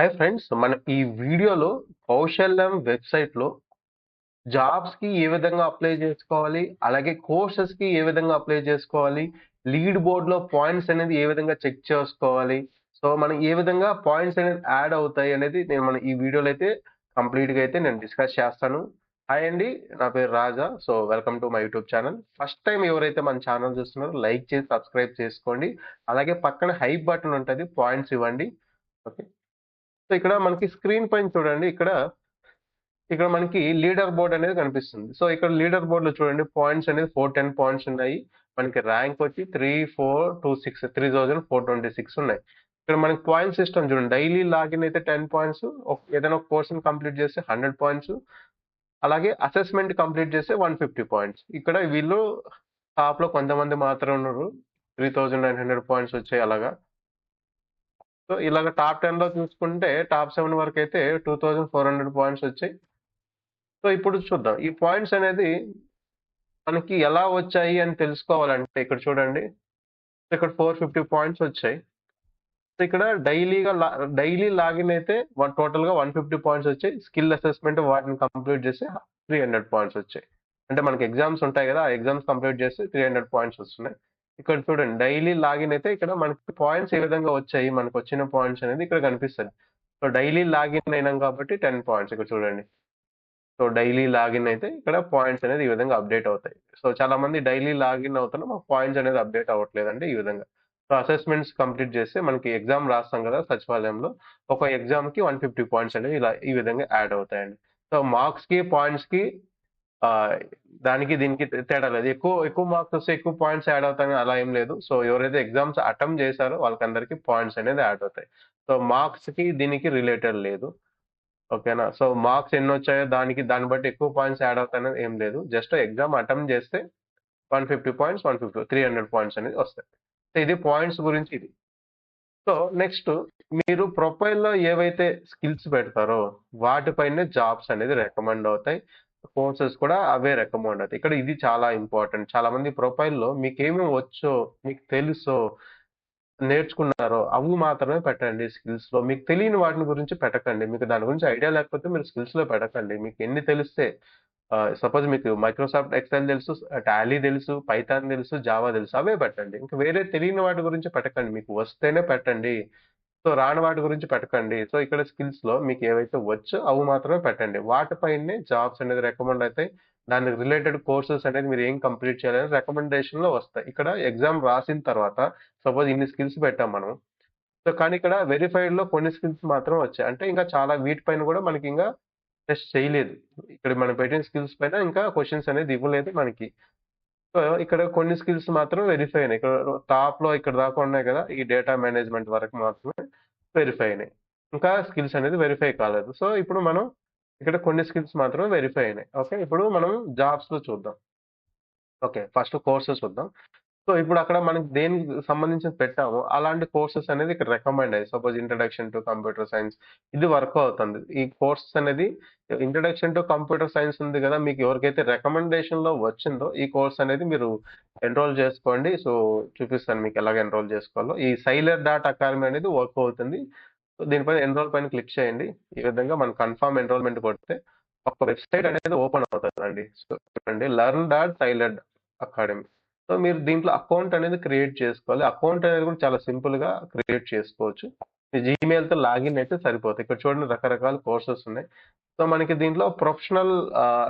Hi friends, మనం ఈ వీడియోలో కౌశల్యం వెబ్సైట్లో జాబ్స్కి ఏ విధంగా అప్లై చేసుకోవాలి, అలాగే కోర్సెస్కి ఏ విధంగా అప్లై చేసుకోవాలి, లీడ్ బోర్డ్లో పాయింట్స్ అనేది ఏ విధంగా చెక్ చేసుకోవాలి, సో మనం ఏ విధంగా పాయింట్స్ అనేది యాడ్ అవుతాయి అనేది మన ఈ వీడియోలో అయితే కంప్లీట్గా అయితే నేను డిస్కస్ చేస్తాను. హాయ్ అండి, నా పేరు Raja. So welcome to my YouTube channel. First time ఎవరైతే మన ఛానల్ చూస్తున్నారో లైక్ చేసి సబ్స్క్రైబ్ చేసుకోండి. అలాగే పక్కన హైప్ బటన్ ఉంటుంది, పాయింట్స్ ఇవ్వండి. ఓకే. సో ఇక్కడ మనకి స్క్రీన్ పైన చూడండి, ఇక్కడ మనకి లీడర్ బోర్డ్ అనేది కనిపిస్తుంది. సో ఇక్కడ లీడర్ బోర్డ్ లో చూడండి, పాయింట్స్ అనేది 410 పాయింట్స్ ఉన్నాయి. మనకి ర్యాంక్ వచ్చి 3426 3426 ఉన్నాయి. ఇక్కడ మనకి పాయింట్ సిస్టమ్ చూడండి, డైలీ లాగిన్ అయితే 10 పాయింట్స్, ఏదైనా ఒక కోర్స్ కంప్లీట్ చేస్తే 100 పాయింట్స్, అలాగే అసెస్మెంట్ కంప్లీట్ చేస్తే 150 పాయింట్స్. ఇక్కడ వీళ్ళు టాప్ లో కొంతమంది మాత్రం ఉన్నారు, 3900 పాయింట్స్ వచ్చాయి అలాగా. సో ఇలాగ టాప్ 10 లో చూసుకుంటే టాప్ 7 వరకు అయితే 2400 పాయింట్స్ వచ్చాయి. సో ఇప్పుడు చూద్దాం ఈ పాయింట్స్ అనేది మనకి ఎలా వచ్చాయి అని తెలుసుకోవాలంటే ఇక్కడ చూడండి, ఇక్కడ 450 పాయింట్స్ వచ్చాయి. సో ఇక్కడ డైలీ లాగిన్ అయితే టోటల్ గా 150 పాయింట్స్ వచ్చాయి. స్కిల్ అసెస్మెంట్ వాటిని కంప్లీట్ చేస్తే 300 పాయింట్స్ వచ్చాయి. అంటే మనకి ఎగ్జామ్స్ ఉంటాయి కదా, ఆ ఎగ్జామ్స్ కంప్లీట్ చేస్తే 300 పాయింట్స్ వస్తున్నాయి. ఇక్కడ చూడండి, డైలీ లాగిన్ అయితే ఇక్కడ మనకి పాయింట్స్ ఏ విధంగా వచ్చాయి, మనకు వచ్చిన పాయింట్స్ అనేది ఇక్కడ కనిపిస్తుంది. సో డైలీ లాగిన్ అయినాం కాబట్టి 10 పాయింట్స్ ఇక్కడ చూడండి. సో డైలీ లాగిన్ అయితే ఇక్కడ పాయింట్స్ అనేది ఈ విధంగా అప్డేట్ అవుతాయి. సో చాలా మంది డైలీ లాగిన్ అవుతున్నా మాకు పాయింట్స్ అనేది అప్డేట్ అవ్వట్లేదండి ఈ విధంగా. సో అసెస్మెంట్స్ కంప్లీట్ చేస్తే మనకి ఎగ్జామ్ రాస్తాం కదా సచివాలయంలో, ఒక ఎగ్జామ్ కి 150 పాయింట్స్ అనేవి ఇలా ఈ విధంగా యాడ్ అవుతాయండి. సో మార్క్స్ కి పాయింట్స్ కి ఆ దానికి దీనికి తేడా లేదు. ఎక్కువ ఎక్కువ మార్క్స్ వస్తే ఎక్కువ పాయింట్స్ యాడ్ అవుతాయని అలా ఏం లేదు. సో ఎవరైతే ఎగ్జామ్స్ అటెంప్ట్ చేశారో వాళ్ళకందరికీ పాయింట్స్ అనేది యాడ్ అవుతాయి. సో మార్క్స్ కి దీనికి రిలేటెడ్ లేదు. ఓకేనా. సో మార్క్స్ ఎన్ని వచ్చాయో దాన్ని బట్టి ఎక్కువ పాయింట్స్ యాడ్ అవుతాయనేది ఏం లేదు. జస్ట్ ఎగ్జామ్ అటెంప్ట్ చేస్తే 150 పాయింట్స్, 300 పాయింట్స్ అనేది వస్తాయి. సో ఇది పాయింట్స్ గురించి ఇది. సో నెక్స్ట్, మీరు ప్రొఫైల్లో ఏవైతే స్కిల్స్ పెడతారో వాటిపైనే జాబ్స్ అనేది రికమెండ్ అవుతాయి. కోర్సెస్ కూడా అవే రికమెండ్ అవుతాయి. ఇక్కడ ఇది చాలా ఇంపార్టెంట్. చాలా మంది ప్రొఫైల్లో మీకేమేమి వచ్చో, మీకు తెలుసో, నేర్చుకున్నారో అవి మాత్రమే పెట్టండి స్కిల్స్ లో. మీకు తెలియని వాటిని గురించి పెట్టకండి. మీకు దాని గురించి ఐడియా లేకపోతే మీరు స్కిల్స్ లో పెట్టకండి. మీకు ఎన్ని తెలిస్తే, సపోజ్ మీకు మైక్రోసాఫ్ట్ ఎక్సెల్ తెలుసు, టాలీ తెలుసు, పైథాన్ తెలుసు, జావా తెలుసు, అవే పెట్టండి. ఇంకా వేరే తెలియని వాటి గురించి పెట్టకండి. మీకు వస్తేనే పెట్టండి. సో రాని వాటి గురించి పెట్టకండి. సో ఇక్కడ స్కిల్స్ లో మీకు ఏవైతే వచ్చో అవి మాత్రమే పెట్టండి. వాటిపైనే జాబ్స్ అనేది రికమెండ్ అవుతాయి. దానికి రిలేటెడ్ కోర్సెస్ అనేది మీరు ఏం కంప్లీట్ చేయాలని రికమెండేషన్ లో వస్తాయి. ఇక్కడ ఎగ్జామ్ రాసిన తర్వాత సపోజ్ ఇన్ని స్కిల్స్ పెట్టాం మనం. సో కానీ ఇక్కడ వెరిఫైడ్ లో కొన్ని స్కిల్స్ మాత్రం వచ్చాయి. అంటే ఇంకా చాలా వీటిపైన కూడా మనకి ఇంకా టెస్ట్ చేయలేదు. ఇక్కడ మనం పెట్టిన స్కిల్స్ పైన ఇంకా క్వశ్చన్స్ అనేది ఇవ్వలేదు మనకి. సో ఇక్కడ కొన్ని స్కిల్స్ మాత్రం వెరిఫై అయినాయి. ఇక్కడ టాప్ లో ఇక్కడ దాకా ఉన్నాయి కదా, ఈ డేటా మేనేజ్మెంట్ వరకు మాత్రమే వెరిఫై అయినాయి. ఇంకా స్కిల్స్ అనేది వెరిఫై కాలేదు. సో ఇప్పుడు మనం ఇక్కడ కొన్ని స్కిల్స్ మాత్రమే వెరిఫై అయినాయి. ఓకే, ఇప్పుడు మనం జాబ్స్ లో చూద్దాం. ఓకే, ఫస్ట్ కోర్సెస్ చూద్దాం. సో ఇప్పుడు అక్కడ మనకి దేనికి సంబంధించి పెట్టామో అలాంటి కోర్సెస్ అనేది ఇక్కడ రికమెండ్ అయ్యాయి. Suppose introduction to computer science, ఇది వర్క్ అవుతుంది. ఈ కోర్సెస్ అనేది ఇంట్రడక్షన్ టు కంప్యూటర్ సైన్స్ ఉంది కదా, మీకు ఎవరికైతే రికమెండేషన్ లో వచ్చిందో ఈ కోర్స్ అనేది మీరు ఎన్రోల్ చేసుకోండి. సో చూపిస్తాను మీకు ఎలాగ ఎన్రోల్ చేసుకోవాలో. ఈ సైలర్ డాట్ అకాడమీ అనేది వర్క్ అవుతుంది. సో దీనిపైన ఎన్రోల్ పైన క్లిక్ చేయండి. ఈ విధంగా మనం కన్ఫర్మ్ ఎన్రోల్మెంట్ కొడితే ఒక వెబ్సైట్ అనేది ఓపెన్ అవుతుందండి. సో చూడండి, learn dot sailor academy. So మీరు దీంట్లో అకౌంట్ అనేది క్రియేట్ చేసుకోవాలి. అకౌంట్ అనేది కూడా చాలా సింపుల్ గా క్రియేట్ చేసుకోవచ్చు. మీ జీమెయిల్ తో లాగిన్ అయితే సరిపోతుంది. ఇక్కడ చూడండి, రకరకాల కోర్సెస్ ఉన్నాయి. సో మనకి దీంట్లో ప్రొఫెషనల్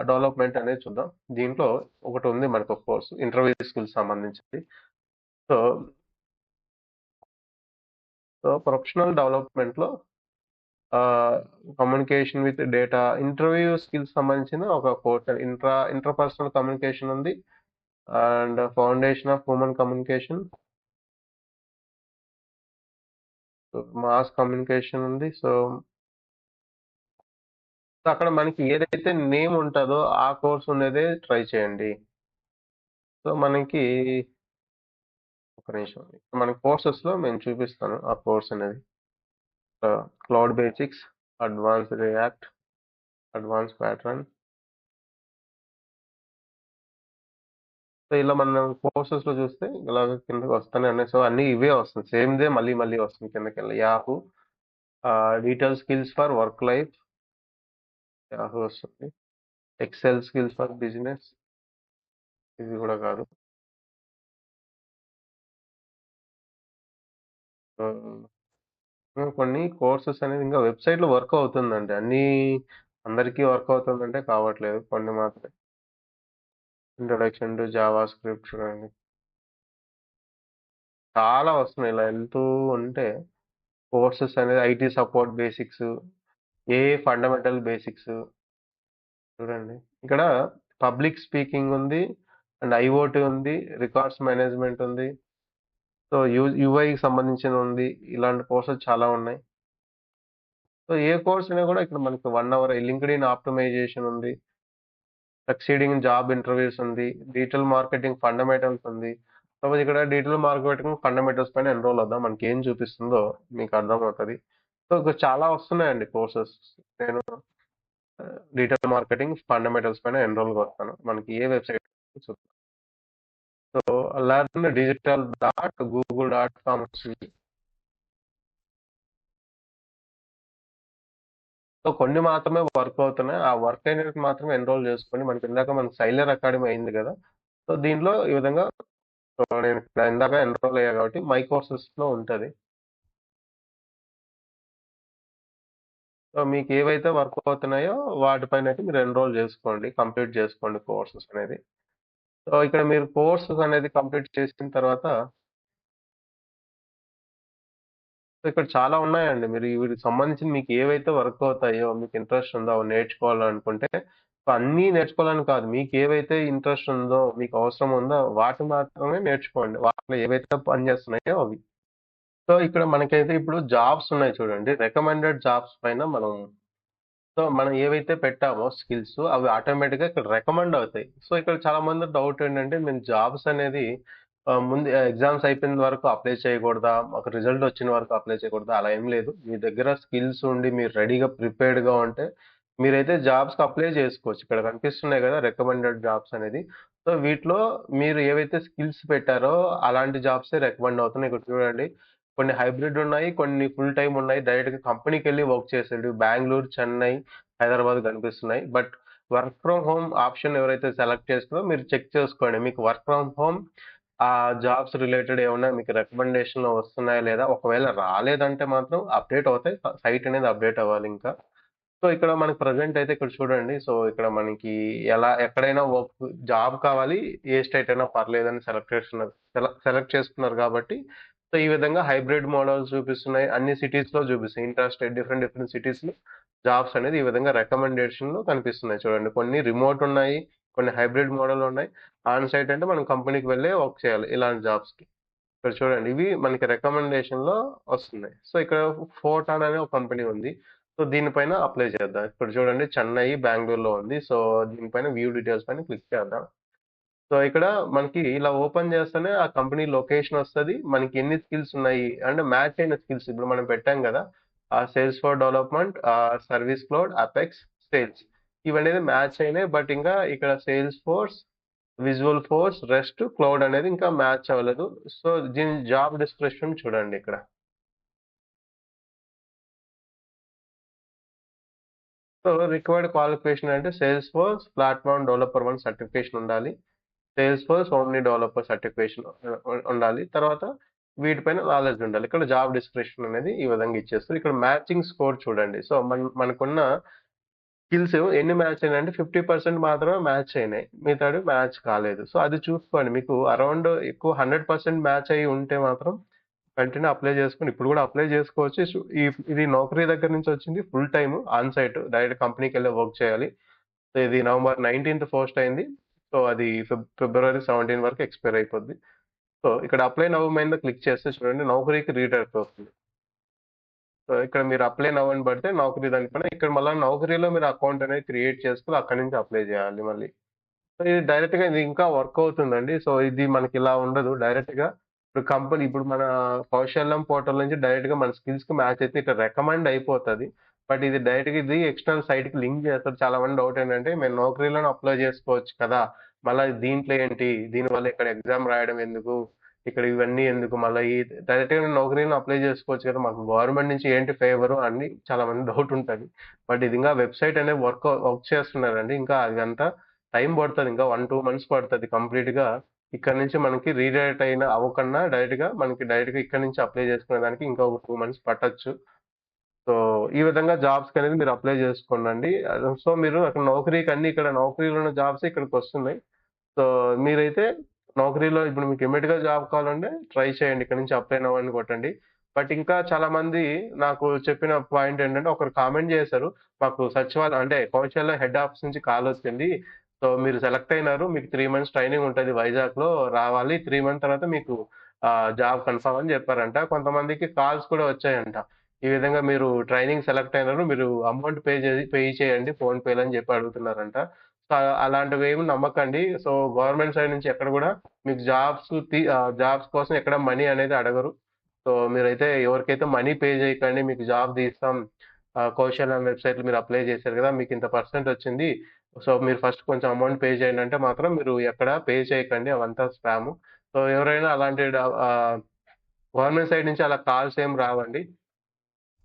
డెవలప్మెంట్ అనేది చూద్దాం. దీంట్లో ఒకటి ఉంది మనకు ఒక కోర్సు, ఇంటర్వ్యూ స్కిల్స్ సంబంధించింది. సో సో ప్రొఫెషనల్ డెవలప్మెంట్ లో communication with data, interview skills సంబంధించిన ఒక కోర్స్, ఇంటర్పర్సనల్ కమ్యూనికేషన్ ఉంది, and foundation of human communication, mass communication ఉంది. సో అక్కడ మనకి ఏదైతే నేమ్ ఉంటుందో ఆ కోర్స్ ఉన్నదే ట్రై చేయండి. సో మనకి ఒక నిమిషం, మన కోర్సెస్ లో నేను చూపిస్తాను ఆ కోర్స్ అనేది. Cloud basics, advance react, advance pattern. So ఇలా మనం కోర్సెస్ లో చూస్తే ఇలాగ కిందకి వస్తానే ఉన్నాయి. సో అన్ని ఇవే వస్తుంది, సేమ్ దే మళ్ళీ మళ్ళీ వస్తుంది కిందకి వెళ్ళి. Yahoo, detail skills for work life Yahoo వస్తుంది. ఎక్సెల్ స్కిల్స్ ఫర్ బిజినెస్ ఇది కూడా కాదు. కొన్ని కోర్సెస్ అనేది ఇంకా వెబ్సైట్లో వర్క్ అవుతుందండి. అన్నీ అందరికీ వర్క్ అవుతుందంటే కావట్లేదు. కొన్ని మాత్రమే. ఇంట్రొడక్షన్ టు జావా స్క్రిప్ట్ చూడండి. చాలా వస్తున్నాయి. ఇలా వెళ్తూ ఉంటే కోర్సెస్ అనేది IT support basics, a fundamental basics చూడండి. ఇక్కడ పబ్లిక్ స్పీకింగ్ ఉంది అండ్ ఐఓటీ ఉంది, రికార్డ్స్ మేనేజ్మెంట్ ఉంది. సో యూఐకి సంబంధించిన ఉంది. ఇలాంటి కోర్సెస్ చాలా ఉన్నాయి. సో ఏ కోర్స్ అయినా కూడా ఇక్కడ మనకి 1 అవర్ లింక్డ్ఇన్ ఆప్టిమైజేషన్ ఉంది. సక్సీడింగ్ జాబ్ ఇంటర్వ్యూస్ ఉంది. డిజిటల్ మార్కెటింగ్ ఫండమెంటల్స్ ఉంది. సపోజ్ ఇక్కడ డిజిటల్ మార్కెటింగ్ ఫండమెంటల్స్ పైన ఎన్రోల్ అవుదాం. మనకి ఏం చూపిస్తుందో మీకు అర్థమవుతది. సో ఇక్కడ చాలా వస్తున్నాయండి కోర్సెస్. నేను డిజిటల్ మార్కెటింగ్ ఫండమెంటల్స్ పైన ఎన్రోల్ కొడతాను. మనకి ఏ వెబ్సైట్ చూద్దాం. So learn digital dot Google dot com వస్తుంది. సో కొన్ని మాత్రమే వర్క్ అవుతున్నాయి. ఆ వర్క్ అయినవి మాత్రమే ఎన్రోల్ చేసుకొని మనకి ఇందాక మనకి సైలర్ అకాడమీ అయింది కదా. సో దీనిలో ఈ విధంగా సో నేను ఇక్కడ ఇందాక ఎన్రోల్ అయ్యా కాబట్టి మై కోర్సెస్ లో ఉంటది. సో మీకు ఏవైతే వర్క్ అవుతున్నాయో వాటిపైన అయితే మీరు ఎన్రోల్ చేసుకోండి, కంప్లీట్ చేసుకోండి కోర్సెస్ అనేది. సో ఇక్కడ మీరు కోర్సెస్ అనేది కంప్లీట్ చేసిన తర్వాత సో ఇక్కడ చాలా ఉన్నాయండి. మీరు వీటికి సంబంధించి మీకు ఏవైతే వర్క్ అవుతాయో, మీకు ఇంట్రెస్ట్ ఉందో అవి నేర్చుకోవాలనుకుంటే సో అన్నీ నేర్చుకోవాలని కాదు. మీకు ఏవైతే ఇంట్రెస్ట్ ఉందో, మీకు అవసరం ఉందో వాటిని మాత్రమే నేర్చుకోండి. వాటిలో ఏవైతే పనిచేస్తున్నాయో అవి. సో ఇక్కడ మనకైతే ఇప్పుడు జాబ్స్ ఉన్నాయి చూడండి. రికమెండెడ్ జాబ్స్ పైన మనం ఏవైతే పెట్టామో స్కిల్స్ అవి ఆటోమేటిక్‌గా ఇక్కడ రికమెండ్ అవుతాయి. సో ఇక్కడ చాలా మంది డౌట్ ఏంటంటే మేము జాబ్స్ అనేది ముందు ఎగ్జామ్స్ అయిపోయిన వరకు అప్లై చేయకూడదా? ఒక రిజల్ట్ వచ్చిన వరకు అప్లై చేయకూడదా? అలా ఏం లేదు. మీ దగ్గర స్కిల్స్ ఉండి మీరు రెడీగా ప్రిపేర్డ్‌గా ఉంటే మీరైతే జాబ్స్‌కి అప్లై చేసుకోవచ్చు. ఇక్కడ కనిపిస్తున్నాయి కదా! రికమెండెడ్ జాబ్స్ అనేది. సో వీటిలో మీరు ఏవైతే స్కిల్స్ పెట్టారో అలాంటి జాబ్సే రికమెండ్ అవుతున్నాయి. ఇక్కడ చూడండి. కొన్ని హైబ్రిడ్ ఉన్నాయి. కొన్ని ఫుల్ టైమ్ ఉన్నాయి. డైరెక్ట్‌గా కంపెనీకెళ్ళి వర్క్ చేసేటివి. బెంగుళూరు, చెన్నై, హైదరాబాద్ కనిపిస్తున్నాయి. But work from home option ఎవరైతే సెలెక్ట్ చేసుకున్నారో మీరు చెక్ చేసుకోండి. మీకు work from home jobs related ఏమన్నా మీకు రికమెండేషన్‌లో వస్తున్నాయా లేదా? ఒకవేళ రాలేదంటే మాత్రం అప్డేట్ అవుతాయి. సైట్ అనేది అప్డేట్ అవ్వాలి ఇంకా. సో ఇక్కడ మనకి ప్రెజెంట్ అయితే ఇక్కడ చూడండి. సో ఇక్కడ మనకి ఎక్కడైనా వర్క్ జాబ్ కావాలి. ఏ స్టేట్ అయినా పర్లేదని సెలెక్ట్ చేసుకున్నారు కాబట్టి సో ఈ విధంగా హైబ్రిడ్ మోడల్స్ చూపిస్తున్నాయి. అన్ని సిటీస్‌లో చూపిస్తాయి. ఇంటర్ స్టేట్ డిఫరెంట్ డిఫరెంట్ సిటీస్‌లో జాబ్స్ అనేది ఈ విధంగా రికమెండేషన్‌లో కనిపిస్తున్నాయి చూడండి. కొన్ని రిమోట్ ఉన్నాయి. కొన్ని హైబ్రిడ్ మోడల్ ఉన్నాయి. ఆన్ సైట్ అంటే మనం కంపెనీకి వెళ్ళే వర్క్ చేయాలి ఇలాంటి జాబ్స్‌కి. ఇక్కడ చూడండి. ఇవి మనకి రికమెండేషన్‌లో వస్తున్నాయి. సో ఇక్కడ ఫోర్టాన్ అనే ఒక కంపెనీ ఉంది. సో దీనిపైన అప్లై చేద్దాం. ఇక్కడ చూడండి చెన్నై, బెంగుళూరులో ఉంది. సో దీనిపైన వ్యూ డీటెయిల్స్ పైన క్లిక్ చేద్దాం. సో ఇక్కడ మనకి ఇలా ఓపెన్ చేస్తేనే ఆ కంపెనీ లొకేషన్ వస్తది. మనకి ఎన్ని స్కిల్స్ ఉన్నాయి అంటే మ్యాచ్ అయిన స్కిల్స్ ఇప్పుడు మనం పెట్టాం కదా! Salesforce development, service cloud, apex, sales ఇవనేది మ్యాచ్ అయినాయి. బట్ ఇంకా ఇక్కడ Salesforce, Visualforce, REST, cloud అనేది ఇంకా మ్యాచ్ అవ్వలేదు. సో దీని జాబ్ డిస్క్రిప్షన్ చూడండి ఇక్కడ. సో రిక్వైర్డ్ క్వాలిఫికేషన్ అంటే Salesforce platform developer 1 certification ఉండాలి. Salesforce only developer certification ఉండాలి. తర్వాత వీటిపైన నాలెడ్జ్ ఉండాలి. ఇక్కడ జాబ్ డిస్క్రిప్షన్ అనేది ఈ విధంగా ఇచ్చేస్తారు. ఇక్కడ మ్యాచింగ్ స్కోర్ చూడండి. సో మనకున్న స్కిల్స్ ఎన్ని మ్యాచ్ అయినాయంటే 50% మాత్రమే మ్యాచ్ అయినాయి. మిగతావి మ్యాచ్ కాలేదు. సో అది చూసుకోండి. మీకు అరౌండ్ ఎక్కువ 100% మ్యాచ్ అయ్యి ఉంటే మాత్రం వెంటనే అప్లై చేసుకొని ఇప్పుడు కూడా అప్లై చేసుకోవచ్చు. ఇది నౌకరీ దగ్గర నుంచి వచ్చింది. Full time on site direct కంపెనీకెళ్ళి వర్క్ చేయాలి. సో ఇది నవంబర్ 19థ్ పోస్ట్ అయింది. సో అది ఫిబ్రవరి 17 వరకు ఎక్స్పైర్ అయిపోద్ది. సో ఇక్కడ అప్లై నౌ మీద క్లిక్ చేస్తే చూడండి నౌకరీకి రీడైరెక్ట్ అవుతుంది. సో ఇక్కడ మీరు అప్లై నౌ అని పడితే నౌకరీ దానిపైన ఇక్కడ మళ్ళీ నౌకరీలో మీరు అకౌంట్ అనేది క్రియేట్ చేసుకొని అక్కడి నుంచి అప్లై చేయాలి మళ్ళీ. సో ఇది డైరెక్ట్‌గా ఇది ఇంకా వర్క్ అవుతుందండి. సో ఇది మనకి ఇలా ఉండదు. డైరెక్ట్‌గా ఇప్పుడు మన కౌశల్యం పోర్టల్ నుంచి డైరెక్ట్‌గా మన స్కిల్స్‌కి మ్యాచ్ అయితే ఇట్లా రికమెండ్ అయిపోతది. బట్ ఇది డైరెక్ట్‌గా ఎక్స్టర్నల్ సైట్‌కి లింక్ చేస్తారు. చాలా మంది డౌట్ ఏంటంటే మేము నౌకరీలోనే అప్లై చేసుకోవచ్చు కదా! మళ్ళా దీంట్లో ఏంటి? దీనివల్ల ఇక్కడ ఎగ్జామ్ రాయడం ఎందుకు? ఇక్కడ ఇవన్నీ ఎందుకు మళ్ళీ ఈ డైరెక్ట్‌గా నౌకరీని అప్లై చేసుకోవచ్చు కదా! మాకు గవర్నమెంట్ నుంచి ఏంటి ఫేవరు అని చాలా మంది డౌట్ ఉంటది. బట్ ఇది ఇంకా వెబ్‌సైట్ అనేది వర్క్ చేస్తున్నారండి. ఇంకా అదంతా టైం పడతది. ఇంకా 1, 2 మంత్స్ పడతది కంప్లీట్‌గా. ఇక్కడ నుంచి మనకి రీడైరెక్ట్ అవ్వకుండా డైరెక్ట్‌గా ఇక్కడ నుంచి అప్లై చేసుకునే దానికి ఇంకా ఒక 2 మంత్స్ పట్టొచ్చు. సో, ఈ విధంగా జాబ్స్‌కనేది మీరు అప్లై చేసుకోండండి. సో, మీరు అక్కడ ఇక్కడ నౌకరీలో ఉన్న జాబ్సే ఇక్కడికొస్తున్నాయి. సో, మీరైతే నౌకరీలో ఇప్పుడు మీకు ఇమ్మీడియేట్‌గా జాబ్ కావాలంటే ట్రై చేయండి. ఇక్కడ నుంచి అప్లై నౌ అని కొట్టండి. బట్ ఇంకా చాలామంది నాకు చెప్పిన పాయింట్ ఏంటంటే ఒకరు కామెంట్ చేశారు. మాకు అంటే కౌశల్య హెడ్ ఆఫీస్ నుంచి కాలొచ్చింది. సో, మీరు సెలెక్ట్ అయినారు. మీకు 3 మంత్స్ ట్రైనింగ్ ఉంటది వైజాగ్‌లో రావాలి. 3 మంత్ తర్వాత మీకు జాబ్ కన్ఫర్మ్ అని చెప్పారంట. కొంతమందికి కాల్స్ కూడా వచ్చాయంట. ఈ విధంగా మీరు ట్రైనింగ్ సెలెక్ట్ అయినారు. మీరు అమౌంట్ పే చేయండి ఫోన్‌పే‌లో అని చెప్పి అడుగుతున్నారంట. సో, అలాంటివేమి నమ్మకండి. సో, గవర్నమెంట్ సైడ్ నుంచి ఎక్కడ గూడా మీకు జాబ్స్ కోసం ఎక్కడ మనీ అనేది అడగరు. సో, మీరైతే ఎవరికైతే మనీ పే చేయకండి. మీకు జాబ్ తీస్తాం. కౌశల్యం వెబ్‌సైట్‌లో మీరు అప్లై చేశారు గదా! మీకింత పర్సెంట్ వచ్చింది. సో, మీరు ఫస్ట్ కొంచెం అమౌంట్ పే చేయండి అంటే మాత్రం మీరు ఎక్కడ పే చేయకండి. అవంతా స్పాము. సో, ఎవరైనా గవర్నమెంట్ సైడ్ నుంచి అలా కాల్స్ ఏమి రావండి.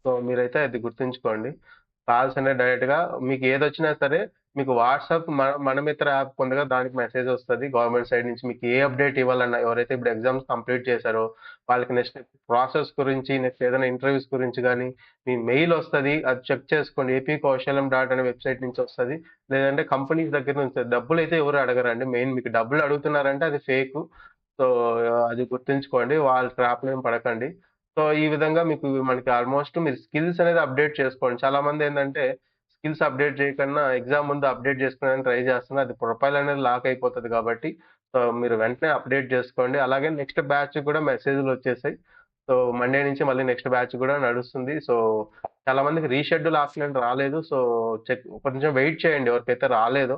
సో, మీరైతే అది గుర్తుంచుకోండి. కాల్స్ అనేవి డైరెక్ట్‌గా మీకు ఏదొచ్చినా సరే మీకు వాట్సాప్ మనమిత్ర యాప్ ఉందిగా దానికి మెసేజొస్తది గవర్నమెంట్ సైడ్ నుంచి. మీకు ఏ అప్డేట్ ఇవ్వాలన్నా ఎవరైతే ఇప్పుడు ఎగ్జామ్స్ కంప్లీట్ చేశారో వాళ్ళకి నెక్స్ట్ ప్రాసెస్ గురించి, నెక్స్ట్ ఏదైనా ఇంటర్వ్యూస్ గురించి గాని, మీ మెయిలొస్తది. అది చెక్ చేసుకోండి. ఏపీ కౌశలం డాట్ అనే వెబ్‌సైట్ నుంచొస్తది. లేదంటే కంపెనీస్ దగ్గర నుంచి డబ్బులైతే ఎవరు అడగరండి. మెయిన్ మీకు డబ్బులు అడుగుతున్నారంటే అది ఫేకు. సో, అది గుర్తుంచుకోండి. వాళ్ళ ట్రాప్‌లో ఏం పడకండి. సో, ఈ విధంగా మనకి ఆల్‌మోస్ట్ మీరు స్కిల్స్ అనేది అప్‌డేట్ చేసుకోండి. చాలామందేందంటే స్కిల్స్ అప్‌డేట్ చేయకన్నా ఎగ్జామ్ ముందు అప్‌డేట్ చేసుకోవడానికి ట్రై చేస్తున్నారు. అది ప్రొఫైల్ అనేది లాక్ అయిపోతది కాబట్టి, సో, మీరు వెంటనే అప్‌డేట్ చేసుకోండి. అలాగే నెక్స్ట్ బ్యాచ్‌కి కూడా మెసేజ్‌లొచ్చేసాయి. సో, మండే నుంచి మళ్ళీ నెక్స్ట్ బ్యాచ్ కూడా నడుస్తుంది. సో, చాలా మందికి రీషెడ్యూల్ ఆప్షన్ అనేది రాలేదు. సో, కొంచెం వెయిట్ చేయండి ఎవరికైతే రాలేదో.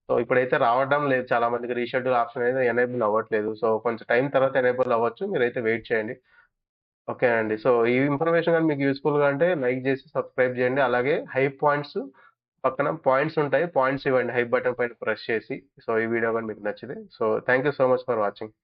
సో, ఇప్పుడైతే రావడం లేదు చాలా మందికి రీషెడ్యూల్ ఆప్షన్ అనేది ఎనేబుల్ అవ్వట్లేదు. సో, కొంచెం టైం తర్వాత ఎనేబుల్ అవ్వచ్చు. మీరైతే వెయిట్ చేయండి. ఓకే అండి. సో, ఈ ఇన్ఫర్మేషన్ గాని మీకు యూజ్‌ఫుల్‌గా అంటే లైక్ జేసి సబ్‌స్క్రైబ్ జేయండి. అలాగే హైప్ పాయింట్స్ పక్కన పాయింట్స్ ఉంటాయి. పాయింట్స్ ఇవ్వండి హైప్ బటన్ పైన ప్రెస్ చేసి. సో, ఈ వీడియో గాని మీకు నచ్చితే. So, thank you so much for watching.